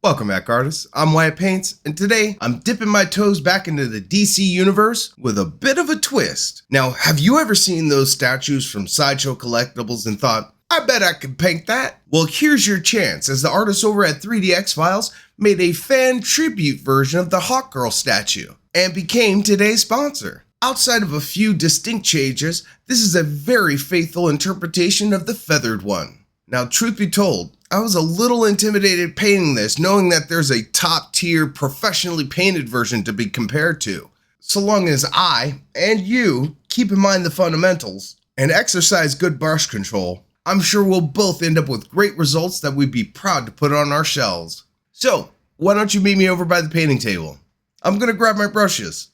Welcome back, artists. I'm Waiya Paints, and today I'm dipping my toes back into the DC universe with a bit of a twist. Now, have you ever seen those statues from Sideshow Collectibles and thought, I bet I could paint that? Well, here's your chance, as the artists over at 3DXFiles made a fan tribute version of the Hawkgirl statue and became today's sponsor. Outside of a few distinct changes, this is a very faithful interpretation of the feathered one. Now, truth be told, I was a little intimidated painting this, knowing that there's a top-tier, professionally painted version to be compared to. So long as I, and you, keep in mind the fundamentals, and exercise good brush control, I'm sure we'll both end up with great results that we'd be proud to put on our shelves. So, why don't you meet me over by the painting table? I'm gonna grab my brushes.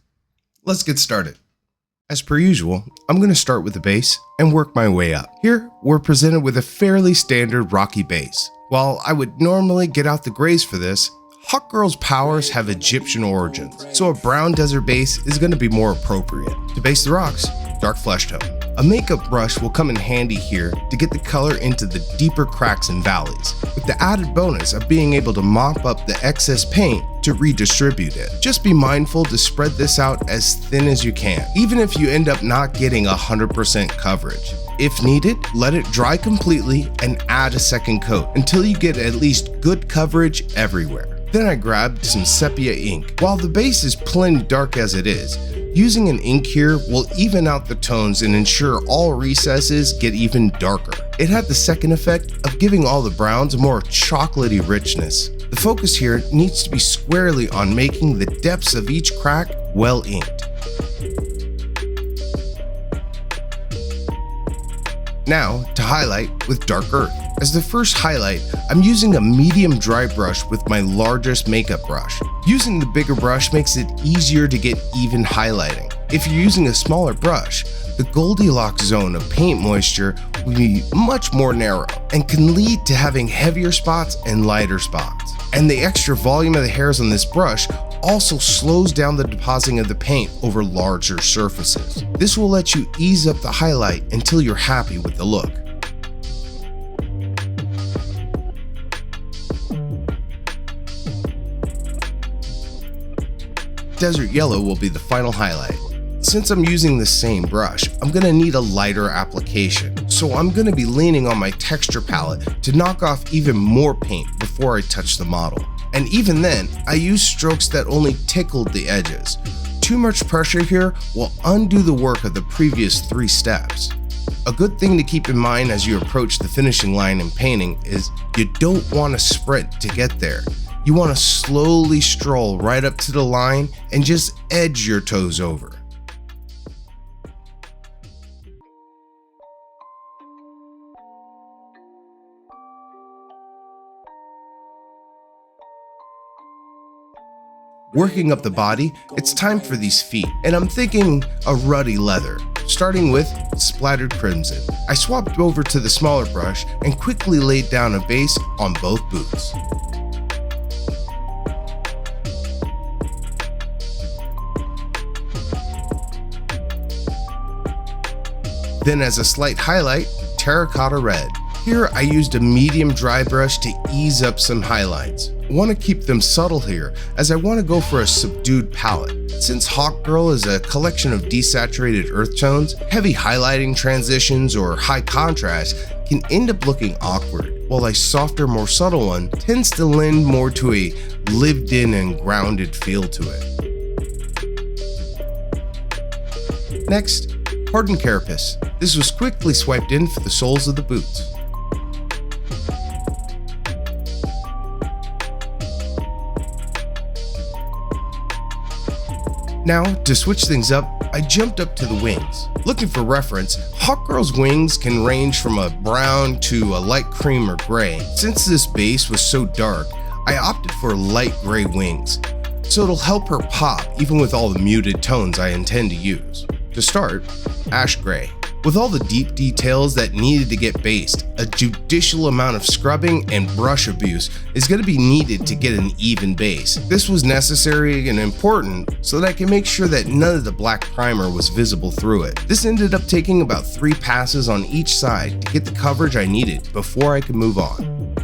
Let's get started. As per usual, I'm going to start with the base and work my way up. Here, we're presented with a fairly standard rocky base. While I would normally get out the grays for this, Hawkgirl's powers have Egyptian origins, so a brown desert base is going to be more appropriate. To base the rocks, dark flesh tone. A makeup brush will come in handy here to get the color into the deeper cracks and valleys, with the added bonus of being able to mop up the excess paint to redistribute it. Just be mindful to spread this out as thin as you can, even if you end up not getting 100% coverage. If needed, let it dry completely and add a second coat until you get at least good coverage everywhere. Then I grabbed some sepia ink. While the base is plenty dark as it is, using an ink here will even out the tones and ensure all recesses get even darker. It had the second effect of giving all the browns a more chocolatey richness. The focus here needs to be squarely on making the depths of each crack well inked. Now to highlight with dark earth. As the first highlight, I'm using a medium dry brush with my largest makeup brush. Using the bigger brush makes it easier to get even highlighting. If you're using a smaller brush, the Goldilocks zone of paint moisture will be much more narrow and can lead to having heavier spots and lighter spots. And the extra volume of the hairs on this brush also slows down the depositing of the paint over larger surfaces. This will let you ease up the highlight until you're happy with the look. Desert yellow will be the final highlight. Since I'm using the same brush, I'm going to need a lighter application, so I'm going to be leaning on my texture palette to knock off even more paint before I touch the model. And even then, I use strokes that only tickled the edges. Too much pressure here will undo the work of the previous 3 steps. A good thing to keep in mind as you approach the finishing line in painting is you don't want to sprint to get there. You want to slowly stroll right up to the line and just edge your toes over. Working up the body, it's time for these feet, and I'm thinking a ruddy leather, starting with splattered crimson. I swapped over to the smaller brush and quickly laid down a base on both boots. Then as a slight highlight, terracotta red. Here I used a medium dry brush to ease up some highlights. I want to keep them subtle here, as I want to go for a subdued palette. Since Hawkgirl is a collection of desaturated earth tones, heavy highlighting transitions or high contrast can end up looking awkward, while a softer, more subtle one tends to lend more to a lived-in and grounded feel to it. Next, hardened carapace. This was quickly swiped in for the soles of the boots. Now, to switch things up, I jumped up to the wings. Looking for reference, Hawkgirl's wings can range from a brown to a light cream or gray. Since this base was so dark, I opted for light gray wings, so it'll help her pop even with all the muted tones I intend to use. To start, ash gray. With all the deep details that needed to get based, a judicial amount of scrubbing and brush abuse is going to be needed to get an even base. This was necessary and important so that I can make sure that none of the black primer was visible through it. This ended up taking about 3 passes on each side to get the coverage I needed before I could move on.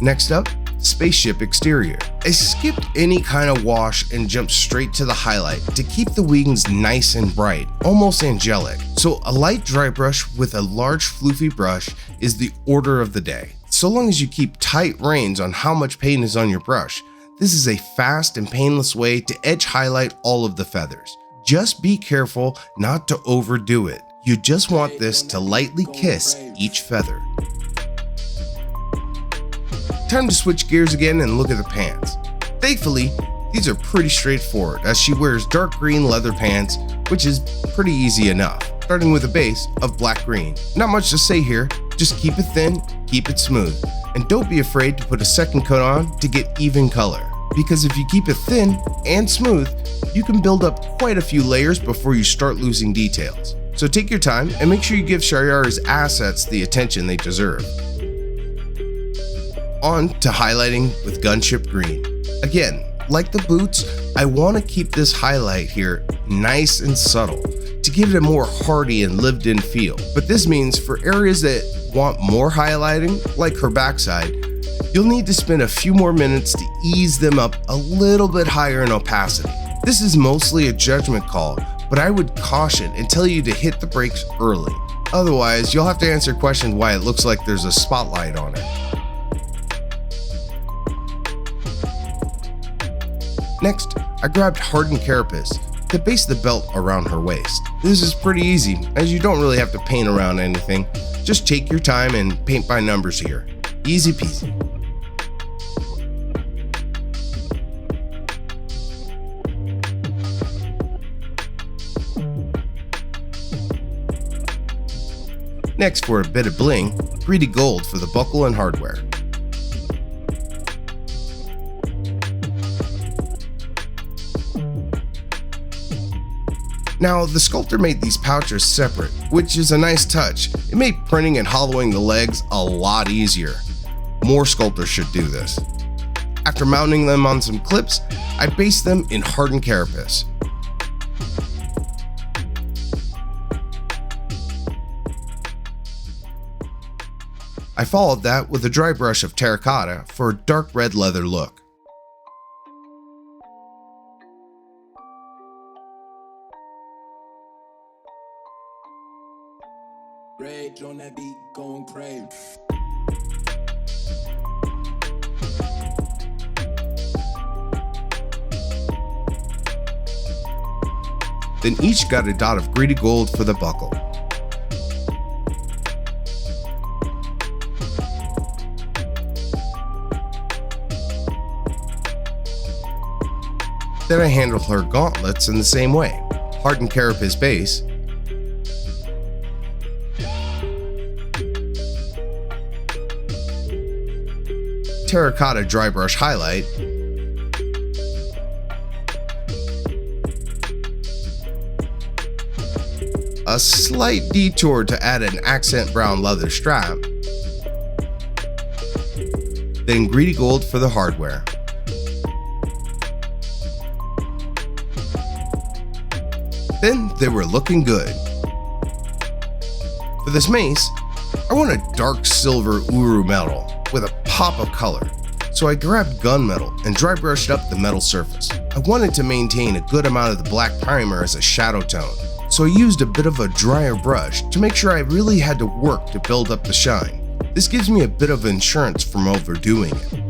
Next up, spaceship exterior. I skipped any kind of wash and jumped straight to the highlight to keep the wings nice and bright, almost angelic. So a light dry brush with a large floofy brush is the order of the day. So long as you keep tight reins on how much paint is on your brush, this is a fast and painless way to edge highlight all of the feathers. Just be careful not to overdo it. You just want this to lightly kiss each feather. Time to switch gears again and look at the pants. Thankfully, these are pretty straightforward as she wears dark green leather pants, which is pretty easy enough, starting with a base of black green. Not much to say here, just keep it thin, keep it smooth, and don't be afraid to put a second coat on to get even color. Because if you keep it thin and smooth, you can build up quite a few layers before you start losing details. So take your time and make sure you give Shayara's assets the attention they deserve. On to highlighting with gunship green. Again, like the boots, I want to keep this highlight here nice and subtle to give it a more hearty and lived-in feel. But this means for areas that want more highlighting, like her backside, you'll need to spend a few more minutes to ease them up a little bit higher in opacity. This is mostly a judgment call, but I would caution and tell you to hit the brakes early. Otherwise, you'll have to answer questions why it looks like there's a spotlight on it. Next, I grabbed hardened carapace to base the belt around her waist. This is pretty easy, as you don't really have to paint around anything. Just take your time and paint by numbers here. Easy peasy. Next, for a bit of bling, 3D gold for the buckle and hardware. Now, the sculptor made these pouches separate, which is a nice touch. It made printing and hollowing the legs a lot easier. More sculptors should do this. After mounting them on some clips, I based them in hardened carapace. I followed that with a dry brush of terracotta for a dark red leather look. Rage on that beat, going crazy. Then each got a dot of greedy gold for the buckle. Then I handled her gauntlets in the same way. Hardened carapace base, terracotta dry brush highlight, a slight detour to add an accent brown leather strap, then greedy gold for the hardware. Then they were looking good. For this mace, I want a dark silver uru metal with a pop of color, so I grabbed gunmetal and dry brushed up the metal surface. I wanted to maintain a good amount of the black primer as a shadow tone, so I used a bit of a drier brush to make sure I really had to work to build up the shine. This gives me a bit of insurance from overdoing it.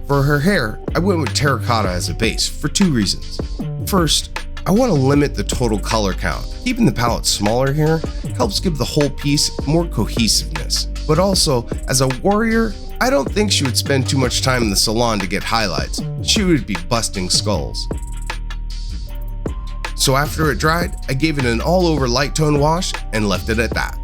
For her hair, I went with terracotta as a base for two reasons. First, I want to limit the total color count. Keeping the palette smaller here helps give the whole piece more cohesiveness. But also, as a warrior, I don't think she would spend too much time in the salon to get highlights. She would be busting skulls. So after it dried, I gave it an all-over light tone wash and left it at that.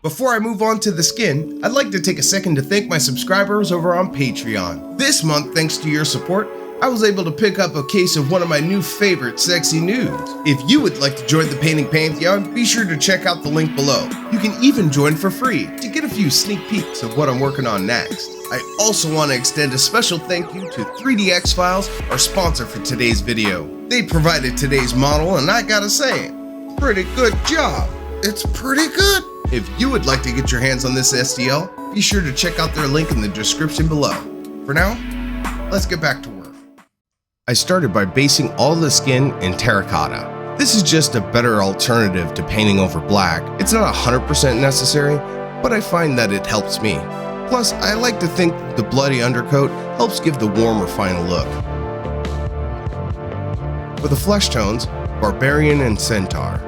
Before I move on to the skin, I'd like to take a second to thank my subscribers over on Patreon. This month, thanks to your support, I was able to pick up a case of one of my new favorite sexy Noods. If you would like to join the painting pantheon, be sure to check out the link below. You can even join for free to get a few sneak peeks of what I'm working on next. I also want to extend a special thank you to 3DXFiles, our sponsor for today's video. They provided today's model, and I gotta say, pretty good job. It's pretty good. If you would like to get your hands on this STL, be sure to check out their link in the description below. For now, let's get back to work. I started by basing all the skin in terracotta. This is just a better alternative to painting over black. It's not 100% necessary, but I find that it helps me. Plus, I like to think the bloody undercoat helps give the warmer final look. For the flesh tones, Barbarian and Centaur.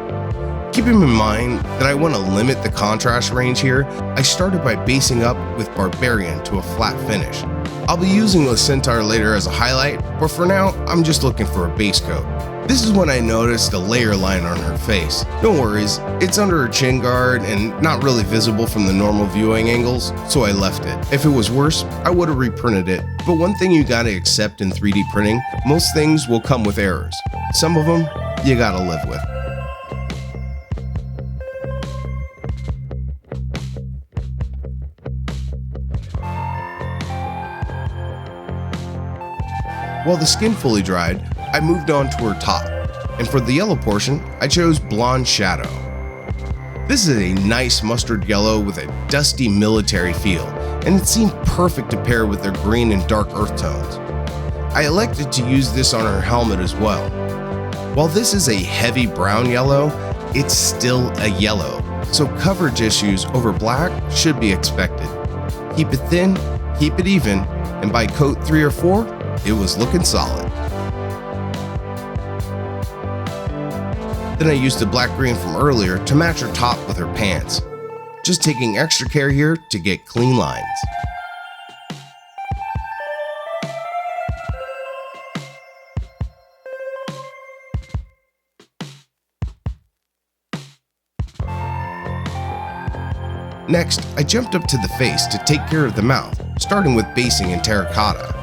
Keeping in mind that I want to limit the contrast range here, I started by basing up with Barbarian to a flat finish. I'll be using the Centaur later as a highlight, but for now, I'm just looking for a base coat. This is when I noticed a layer line on her face. No worries, it's under her chin guard and not really visible from the normal viewing angles, so I left it. If it was worse, I would have reprinted it. But one thing you gotta accept in 3D printing, most things will come with errors. Some of them, you gotta live with. While the skin fully dried, I moved on to her top, and for the yellow portion, I chose Blonde Shadow. This is a nice mustard yellow with a dusty military feel, and it seemed perfect to pair with their green and dark earth tones. I elected to use this on her helmet as well. While this is a heavy brown yellow, it's still a yellow, so coverage issues over black should be expected. Keep it thin, keep it even, and by coat 3 or 4, it was looking solid. Then I used the black-green from earlier to match her top with her pants. Just taking extra care here to get clean lines. Next, I jumped up to the face to take care of the mouth, starting with basing in terracotta.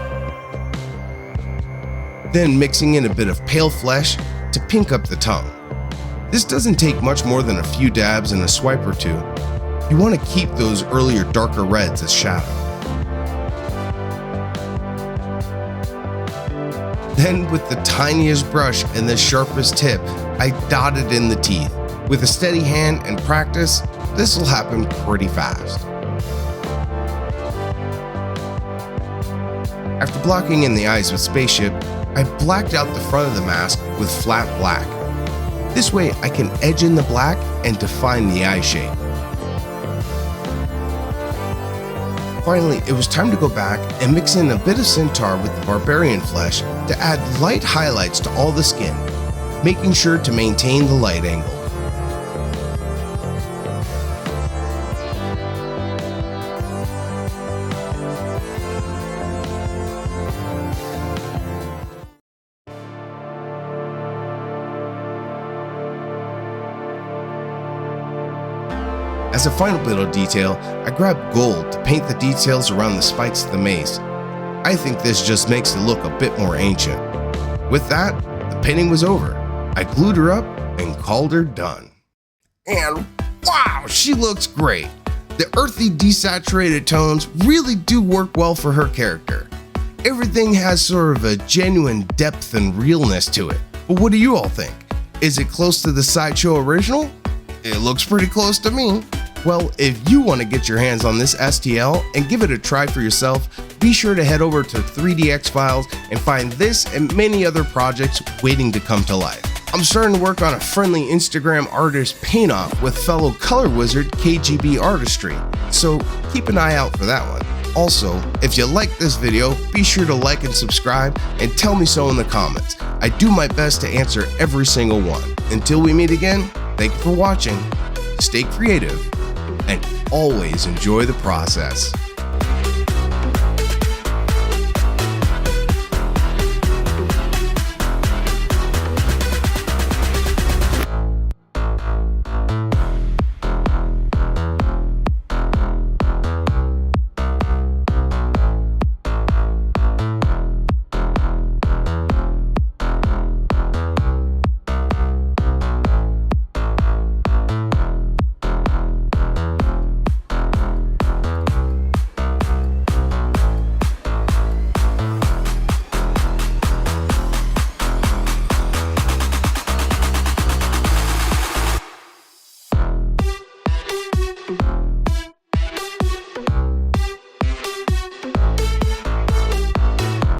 Then mixing in a bit of pale flesh to pink up the tongue. This doesn't take much more than a few dabs and a swipe or two. You want to keep those earlier darker reds as shadow. Then with the tiniest brush and the sharpest tip, I dotted in the teeth. With a steady hand and practice, this will happen pretty fast. After blocking in the eyes with Spaceship, I blacked out the front of the mask with flat black. This way I can edge in the black and define the eye shape. Finally, it was time to go back and mix in a bit of Centaur with the Barbarian flesh to add light highlights to all the skin, making sure to maintain the light angle. As a final bit of detail, I grabbed gold to paint the details around the spikes of the mace. I think this just makes it look a bit more ancient. With that, the painting was over. I glued her up and called her done. And wow, she looks great! The earthy desaturated tones really do work well for her character. Everything has sort of a genuine depth and realness to it. But what do you all think? Is it close to the Sideshow original? It looks pretty close to me. Well, if you want to get your hands on this STL and give it a try for yourself, be sure to head over to 3DXFiles and find this and many other projects waiting to come to life. I'm starting to work on a friendly Instagram artist paint-off with fellow color wizard KGB Artistry, so keep an eye out for that one. Also, if you like this video, be sure to like and subscribe and tell me so in the comments. I do my best to answer every single one. Until we meet again, thank you for watching, stay creative, and always enjoy the process.